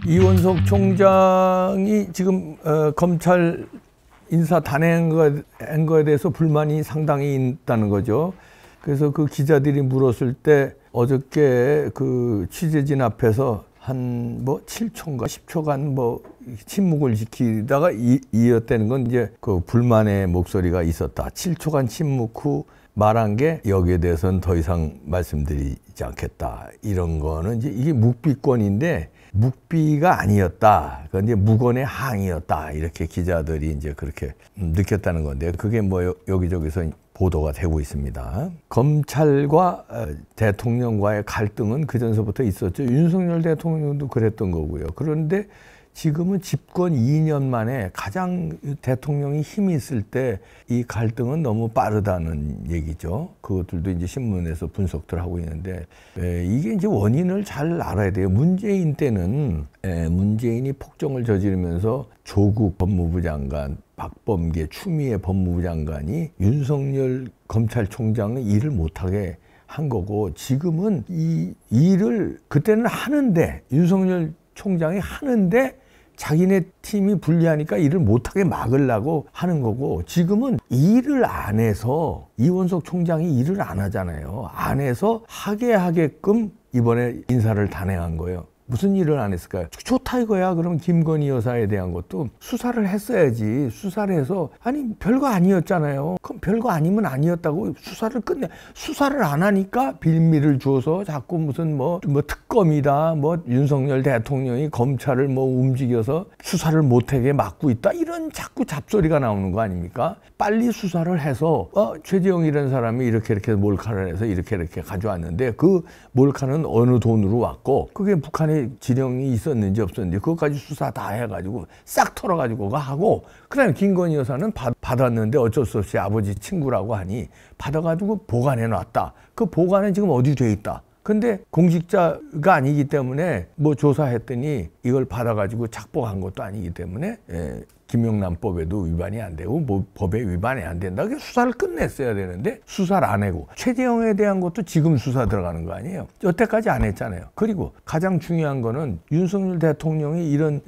이원석 총장이 지금 검찰 인사 단행한 거에 대해서 불만이 상당히 있다는 거죠. 그래서 그 기자들이 물었을 때 어저께 그 취재진 앞에서 한 7초인가 10초간 침묵을 지키다가 이었다는 건 이제 그 불만의 목소리가 있었다. 7초간 침묵 후 말한 게 여기에 대해서는 더 이상 말씀드리지 않겠다. 이런 거는 이제 이게 묵비권인데 묵비가 아니었다. 그런데 무건의 항의였다. 이렇게 기자들이 이제 그렇게 느꼈다는 건데 그게 여기저기서 보도가 되고 있습니다. 검찰과 대통령과의 갈등은 그전서부터 있었죠. 윤석열 대통령도 그랬던 거고요. 그런데 지금은 집권 2년 만에 가장 대통령이 힘이 있을 때 이 갈등은 너무 빠르다는 얘기죠. 그것들도 이제 신문에서 분석들 하고 있는데 이게 이제 원인을 잘 알아야 돼요. 문재인 때는 문재인이 폭정을 저지르면서 조국 법무부 장관, 박범계, 추미애 법무부 장관이 윤석열 검찰총장의 일을 못하게 한 거고 지금은 이 일을 그때는 하는데 윤석열 총장이 하는데 자기네 팀이 불리하니까 일을 못하게 막으려고 하는 거고 지금은 일을 안 해서 이원석 총장이 일을 안 하잖아요. 안 해서 하게 하게끔 이번에 인사를 단행한 거예요. 무슨 일을 안 했을까요? 좋다 이거야. 그럼 김건희 여사에 대한 것도 수사를 했어야지. 수사를 해서 아니 별거 아니었잖아요. 그럼 별거 아니면 아니었다고 수사를 끝내. 수사를 안 하니까 빌미를 줘서 자꾸 무슨 특검이다. 윤석열 대통령이 검찰을 움직여서 수사를 못하게 막고 있다. 이런 자꾸 잡소리가 나오는 거 아닙니까? 빨리 수사를 해서 최재형이라는 사람이 이렇게 몰카를 해서 이렇게 가져왔는데 그 몰카는 어느 돈으로 왔고 그게 북한에 지령이 있었는지 없었는지 그것까지 수사 다 해가지고 싹 털어가지고 하고 그다음에 김건희 여사는 받았는데 어쩔 수 없이 아버지 친구라고 하니 받아가지고 보관해놨다. 그 보관은 지금 어디 돼 있다. 근데 공직자가 아니기 때문에 조사했더니 이걸 받아가지고 착복한 것도 아니기 때문에 김영란법에도 위반이 안 되고 법에 위반이 안 된다. 수사를 끝냈어야 되는데 수사를 안 하고 최재형에 대한 것도 지금 수사 들어가는 거 아니에요. 여태까지 안 했잖아요. 그리고 가장 중요한 거는 윤석열 대통령이 이런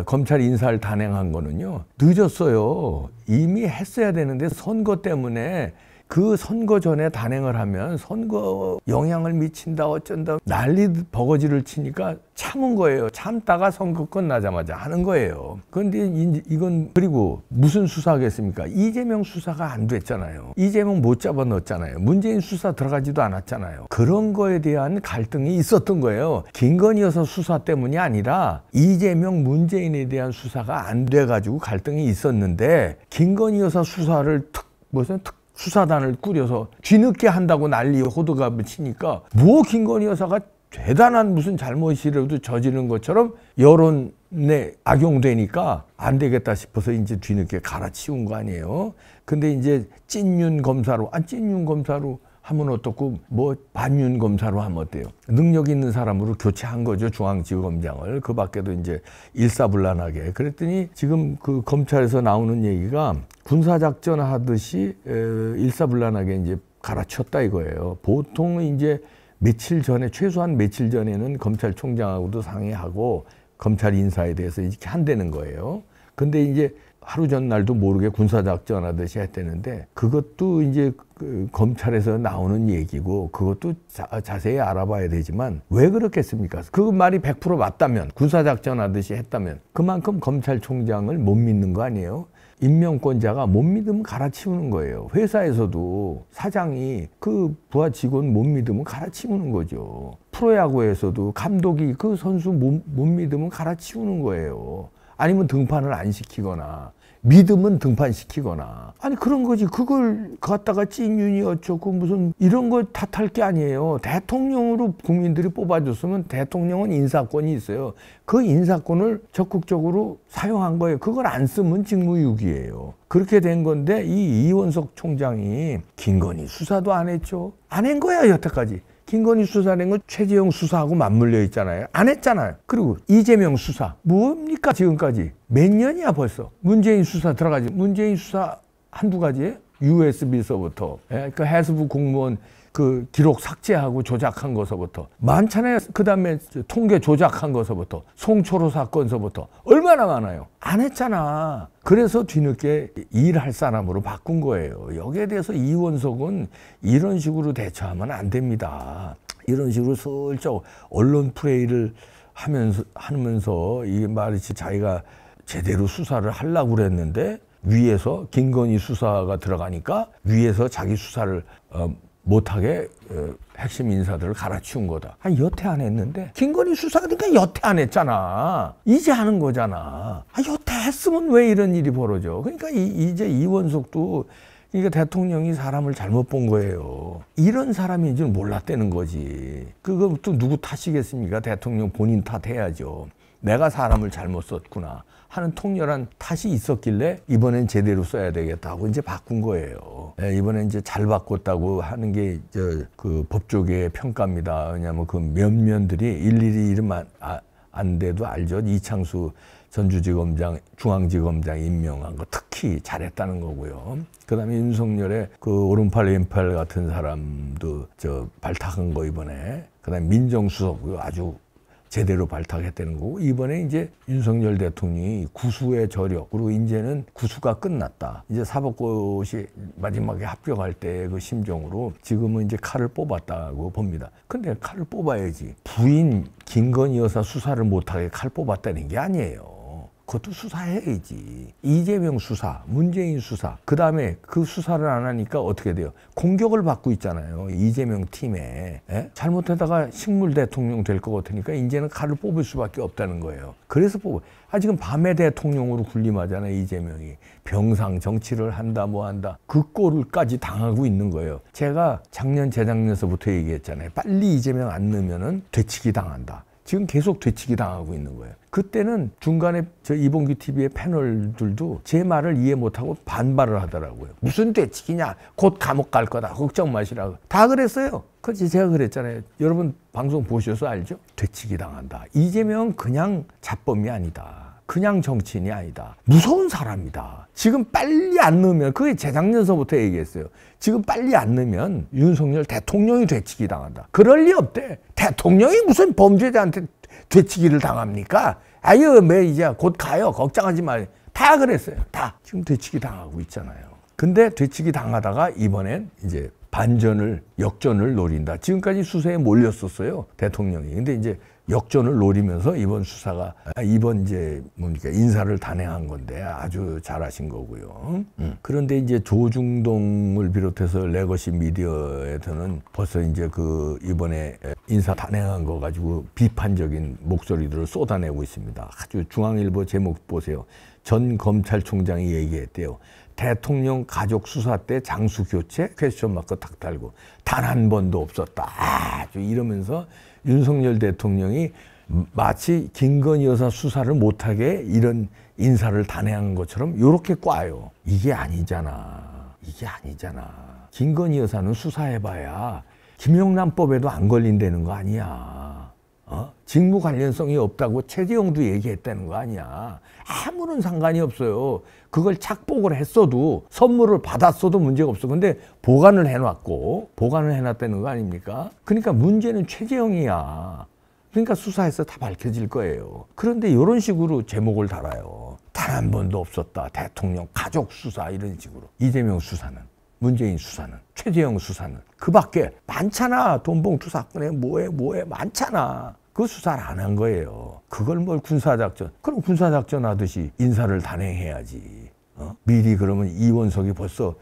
검찰 인사를 단행한 거는요. 늦었어요. 이미 했어야 되는데 선거 때문에 그 선거 전에 단행을 하면 선거 영향을 미친다 어쩐다 난리 버거지를 치니까 참은 거예요. 참다가 선거 끝나자마자 하는 거예요. 그런데 이건 그리고 무슨 수사하겠습니까? 이재명 수사가 안 됐잖아요. 이재명 못 잡아넣었잖아요. 문재인 수사 들어가지도 않았잖아요. 그런 거에 대한 갈등이 있었던 거예요. 김건희 여사 수사 때문이 아니라 이재명 문재인에 대한 수사가 안 돼가지고 갈등이 있었는데 김건희 여사 수사를 수사단을 꾸려서 뒤늦게 한다고 난리 호들갑을 치니까 김건희 여사가 대단한 무슨 잘못이라도 저지른 것처럼 여론에 악용되니까 안 되겠다 싶어서 이제 뒤늦게 갈아치운 거 아니에요. 근데 이제 찐윤 검사로 하면 어떻고 반윤 검사로 하면 어때요? 능력 있는 사람으로 교체한 거죠. 중앙지검장을. 그 밖에도 이제 일사불란하게. 그랬더니 지금 그 검찰에서 나오는 얘기가 군사작전 하듯이 일사불란하게 이제 갈아쳤다 이거예요. 보통 이제 최소한 며칠 전에는 검찰총장하고도 상의하고 검찰 인사에 대해서 이렇게 한다는 거예요. 근데 이제 하루 전날도 모르게 군사작전 하듯이 했다는데 그것도 이제 그 검찰에서 나오는 얘기고 그것도 자세히 알아봐야 되지만 왜 그렇겠습니까? 그 말이 100% 맞다면 군사작전 하듯이 했다면 그만큼 검찰총장을 못 믿는 거 아니에요? 임명권자가 못 믿으면 갈아치우는 거예요. 회사에서도 사장이 그 부하 직원 못 믿으면 갈아치우는 거죠. 프로야구에서도 감독이 그 선수 못 믿으면 갈아치우는 거예요. 아니면 등판을 안 시키거나 믿으면 등판시키거나 아니 그런 거지. 그걸 갖다가 찐윤이 어쩌고 무슨 이런 거 탓할 게 아니에요. 대통령으로 국민들이 뽑아줬으면 대통령은 인사권이 있어요. 그 인사권을 적극적으로 사용한 거예요. 그걸 안 쓰면 직무유기예요. 그렇게 된 건데 이 이원석 총장이 김건희 수사도 안 했죠. 안 한 거야 여태까지. 김건희 수사낸 건 최재형 수사하고 맞물려 있잖아요. 안 했잖아요. 그리고 이재명 수사 뭡니까 지금까지 몇 년이야 벌써. 문재인 수사 들어가지. 문재인 수사 한두 가지예요. USB서부터 그 해수부 공무원 그 기록 삭제하고 조작한 거서부터 많잖아요. 그 다음에 통계 조작한 거서부터 송초로 사건서부터 얼마나 많아요. 안 했잖아. 그래서 뒤늦게 일할 사람으로 바꾼 거예요. 여기에 대해서 이원석은 이런 식으로 대처하면 안 됩니다. 이런 식으로 슬쩍 언론 플레이를 하면서 이 말이지 자기가 제대로 수사를 하려고 그랬는데 위에서 김건희 수사가 들어가니까 위에서 자기 수사를 못하게 핵심 인사들을 갈아치운 거다. 아니, 여태 안 했는데 김건희 수사가 그러니까 여태 안 했잖아. 이제 하는 거잖아. 여태 했으면 왜 이런 일이 벌어져. 그러니까 이제 이원석도 그러니까 대통령이 사람을 잘못 본 거예요. 이런 사람인 줄 몰랐다는 거지. 그거 또 누구 탓이겠습니까? 대통령 본인 탓해야죠. 내가 사람을 잘못 썼구나 하는 통렬한 탓이 있었길래 이번엔 제대로 써야 되겠다고 이제 바꾼 거예요. 이번엔 이제 잘 바꿨다고 하는 게 그 법조계의 평가입니다. 왜냐하면 그 면면들이 일일이 이름 안 돼도 알죠. 이창수 전주지검장, 중앙지검장 임명한 거 특히 잘했다는 거고요. 그다음에 윤석열의 그 오른팔 왼팔 같은 사람도 발탁한 거 이번에. 그다음에 민정수석 아주 제대로 발탁했다는 거고, 이번에 이제 윤석열 대통령이 구수의 저력, 그리고 이제는 구수가 끝났다. 이제 사법고시 마지막에 합격할 때 그 심정으로 지금은 이제 칼을 뽑았다고 봅니다. 근데 칼을 뽑아야지. 부인 김건희 여사 수사를 못하게 칼 뽑았다는 게 아니에요. 그것도 수사해야지. 이재명 수사, 문재인 수사, 그 다음에 그 수사를 안 하니까 어떻게 돼요? 공격을 받고 있잖아요. 이재명 팀에. 잘못하다가 식물 대통령 될 것 같으니까 이제는 칼을 뽑을 수밖에 없다는 거예요. 그래서 지금 밤의 대통령으로 군림하잖아요. 이재명이. 병상 정치를 한다 뭐 한다. 그 꼴까지 당하고 있는 거예요. 제가 재작년서부터 얘기했잖아요. 빨리 이재명 안 넣으면은 되치기 당한다. 지금 계속 되치기 당하고 있는 거예요. 그때는 중간에 이봉규 TV의 패널들도 제 말을 이해 못하고 반발을 하더라고요. 무슨 되치기냐? 곧 감옥 갈 거다. 걱정 마시라고. 다 그랬어요. 그렇지, 제가 그랬잖아요. 여러분 방송 보셔서 알죠? 되치기 당한다. 이재명은 그냥 잡범이 아니다. 그냥 정치인이 아니다. 무서운 사람이다. 지금 빨리 안 넣으면, 그게 재작년서부터 얘기했어요. 지금 빨리 안 넣으면 윤석열 대통령이 되치기 당한다. 그럴 리 없대. 대통령이 무슨 범죄자한테 되치기를 당합니까? 아유, 이제 곧 가요. 걱정하지 마요. 다 그랬어요. 다. 지금 되치기 당하고 있잖아요. 근데 되치기 당하다가 이번엔 이제 역전을 노린다. 지금까지 수사에 몰렸었어요. 대통령이. 근데 이제 역전을 노리면서 이번 수사가, 이번 이제 인사를 단행한 건데 아주 잘하신 거고요. 그런데 이제 조중동을 비롯해서 레거시 미디어에서는 벌써 이제 이번에 인사 단행한 거 가지고 비판적인 목소리들을 쏟아내고 있습니다. 아주 중앙일보 제목 보세요. 전 검찰총장이 얘기했대요. 대통령 가족 수사 때 장수 교체? 퀘스천 마크 탁 달고 단 한 번도 없었다. 아주 이러면서 윤석열 대통령이 마치 김건희 여사 수사를 못하게 이런 인사를 단행한 것처럼 이렇게 꽈요. 이게 아니잖아. 이게 아니잖아. 김건희 여사는 수사해봐야 김영란법에도 안 걸린다는 거 아니야. 직무 관련성이 없다고 최재형도 얘기했다는 거 아니야. 아무런 상관이 없어요. 그걸 착복을 했어도 선물을 받았어도 문제가 없어. 근데 보관을 해놨다는 거 아닙니까? 그러니까 문제는 최재형이야. 그러니까 수사해서 다 밝혀질 거예요. 그런데 이런 식으로 제목을 달아요. 단 한 번도 없었다. 대통령 가족 수사 이런 식으로. 이재명 수사는, 문재인 수사는, 최재형 수사는 그 밖에 많잖아. 돈봉투 사건에 뭐해 많잖아. 그 수사를 안 한 거예요. 그걸 뭘 군사작전. 그럼 군사작전 하듯이 인사를 단행해야지. 미리 그러면 이원석이 벌써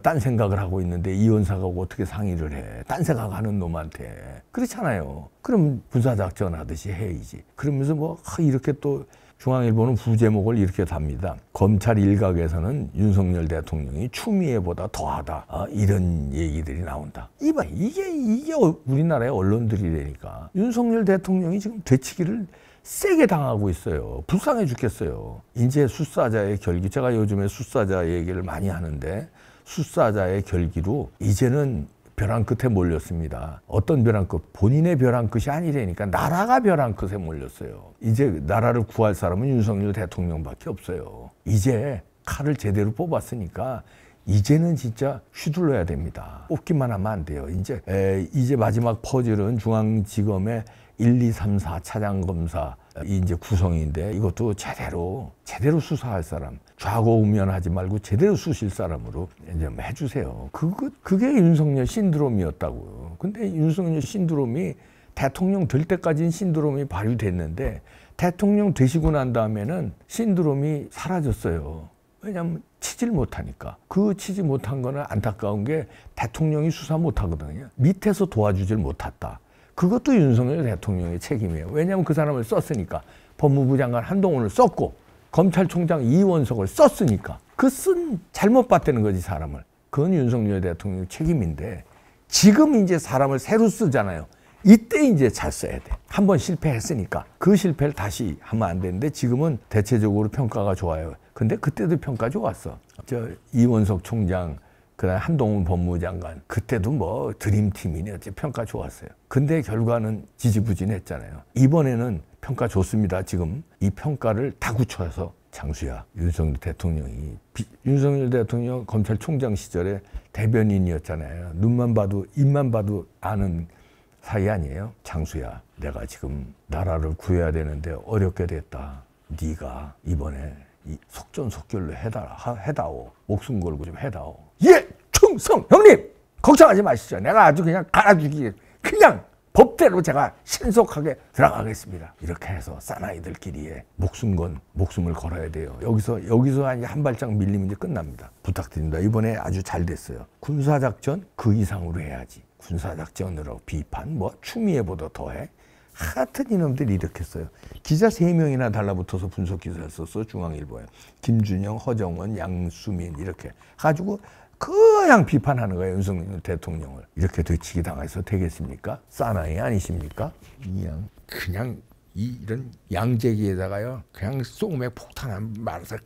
딴 생각을 하고 있는데 이원석하고 어떻게 상의를 해. 딴 생각하는 놈한테. 그렇잖아요. 그럼 군사작전 하듯이 해야지. 그러면서 이렇게 또 중앙일보는 부제목을 이렇게 답니다. 검찰 일각에서는 윤석열 대통령이 추미애보다 더하다. 이런 얘기들이 나온다. 이게 우리나라의 언론들이라니까. 윤석열 대통령이 지금 되치기를 세게 당하고 있어요. 불쌍해 죽겠어요. 이제 수사자의 결기. 제가 요즘에 수사자 얘기를 많이 하는데 수사자의 결기로 이제는 벼랑 끝에 몰렸습니다. 어떤 벼랑 끝? 본인의 벼랑 끝이 아니라니까 나라가 벼랑 끝에 몰렸어요. 이제 나라를 구할 사람은 윤석열 대통령밖에 없어요. 이제 칼을 제대로 뽑았으니까 이제는 진짜 휘둘러야 됩니다. 뽑기만 하면 안 돼요. 이제 마지막 퍼즐은 중앙지검의 1, 2, 3, 4 차장검사 이제 구성인데 이것도 제대로 수사할 사람, 좌고우면하지 말고 제대로 쑤실 사람으로 이제 해주세요. 그게 윤석열 신드롬이었다고요. 근데 윤석열 신드롬이 대통령 될 때까지는 신드롬이 발휘됐는데 대통령 되시고 난 다음에는 신드롬이 사라졌어요. 왜냐하면 치질 못하니까. 그 치지 못한 거는 안타까운 게 대통령이 수사 못하거든요. 밑에서 도와주질 못했다. 그것도 윤석열 대통령의 책임이에요. 왜냐하면 그 사람을 썼으니까. 법무부 장관 한동훈을 썼고 검찰총장 이원석을 썼으니까. 잘못 봤다는 거지, 사람을. 그건 윤석열 대통령의 책임인데 지금 이제 사람을 새로 쓰잖아요. 이때 이제 잘 써야 돼. 한번 실패했으니까. 그 실패를 다시 하면 안 되는데 지금은 대체적으로 평가가 좋아요. 근데 그때도 평가 좋았어. 이원석 총장, 그다음에 한동훈 법무부 장관, 그때도 뭐 드림팀이네. 평가 좋았어요. 근데 결과는 지지부진했잖아요. 이번에는 평가 좋습니다. 지금 이 평가를 다 굳혀서 장수야. 윤석열 대통령 검찰총장 시절에 대변인이었잖아요. 눈만 봐도 입만 봐도 아는 사이 아니에요. 장수야, 내가 지금 나라를 구해야 되는데 어렵게 됐다. 네가 이번에 이 속전속결로 해다오. 목숨 걸고 좀 해다오. 예, 충성! 형님! 걱정하지 마시죠. 내가 아주 그냥 갈아주기, 그냥 법대로 제가 신속하게 들어가겠습니다. 이렇게 해서 사나이들끼리의 목숨을 걸어야 돼요. 여기서 한 발짝 밀리면 이제 끝납니다. 부탁드립니다. 이번에 아주 잘 됐어요. 군사작전 그 이상으로 해야지. 군사작전으로 비판, 추미애보다 더해. 하여튼 이놈들이 이렇게 써요. 기자 3명이나 달라붙어서 분석기사를 썼어, 중앙일보에. 김준영, 허정원, 양수민 이렇게 가지고 그냥 비판하는 거예요, 윤석열 대통령을. 이렇게 되치기 당해서 되겠습니까? 사나이 아니십니까? 그냥 이런 양재기에다가요, 그냥 소맥 폭탄 말아서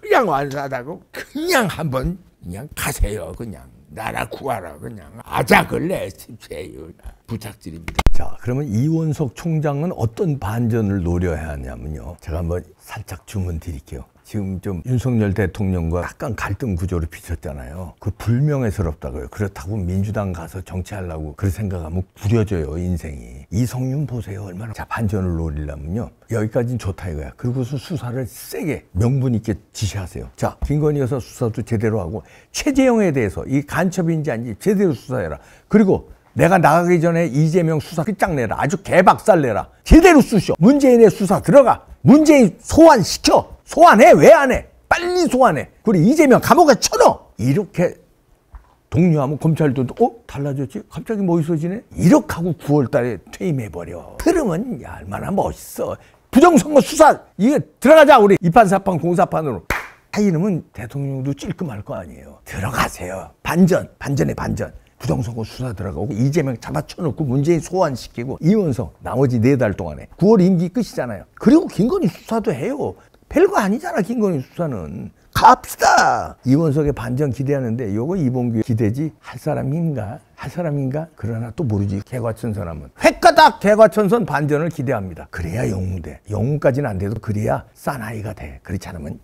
그냥 완사하다고 그냥 한번 그냥 가세요. 그냥 나라 구하라. 그냥 아작을 내십시오. 부탁드립니다. 자, 그러면 이원석 총장은 어떤 반전을 노려야 하냐면요, 제가 한번 살짝 주문 드릴게요. 지금 좀 윤석열 대통령과 약간 갈등 구조를 비쳤잖아요. 그 불명예스럽다고요. 그렇다고 민주당 가서 정치하려고 그렇게 생각하면 구려져요, 인생이. 이성윤 보세요. 얼마나. 자, 반전을 노리려면요, 여기까지는 좋다 이거야. 그리고서 수사를 세게 명분 있게 지시하세요. 자, 김건희 여사 수사도 제대로 하고 최재형에 대해서 이 간첩인지 아닌지 제대로 수사해라. 그리고 내가 나가기 전에 이재명 수사 끝장내라. 아주 개박살 내라. 제대로 쑤셔. 문재인의 수사 들어가. 문재인 소환시켜. 소환해. 왜 안 해? 빨리 소환해. 그리고 이재명 감옥에 쳐넣어. 이렇게 독려하면 검찰도 달라졌지? 갑자기 멋있어지네? 이렇게 하고 9월 달에 퇴임해버려. 들으면 야, 얼마나 멋있어. 부정선거 수사 이게 들어가자. 우리 이판사판 공사판으로. 이러면 대통령도 찔끔할 거 아니에요. 들어가세요. 반전에 반전. 부정선거 수사 들어가고 이재명 잡아쳐놓고 문재인 소환시키고 이원석 나머지 4달 동안에 9월 임기 끝이잖아요. 그리고 김건희 수사도 해요. 별거 아니잖아, 김건희 수사는. 갑시다. 이원석의 반전 기대하는데 요거 이봉규 기대지 할 사람인가? 그러나 또 모르지. 개과천선하면 획가닥 개과천선 반전을 기대합니다. 그래야 영웅 돼. 영웅까지는 안 돼도 그래야 사나이가 돼. 그렇지 않으면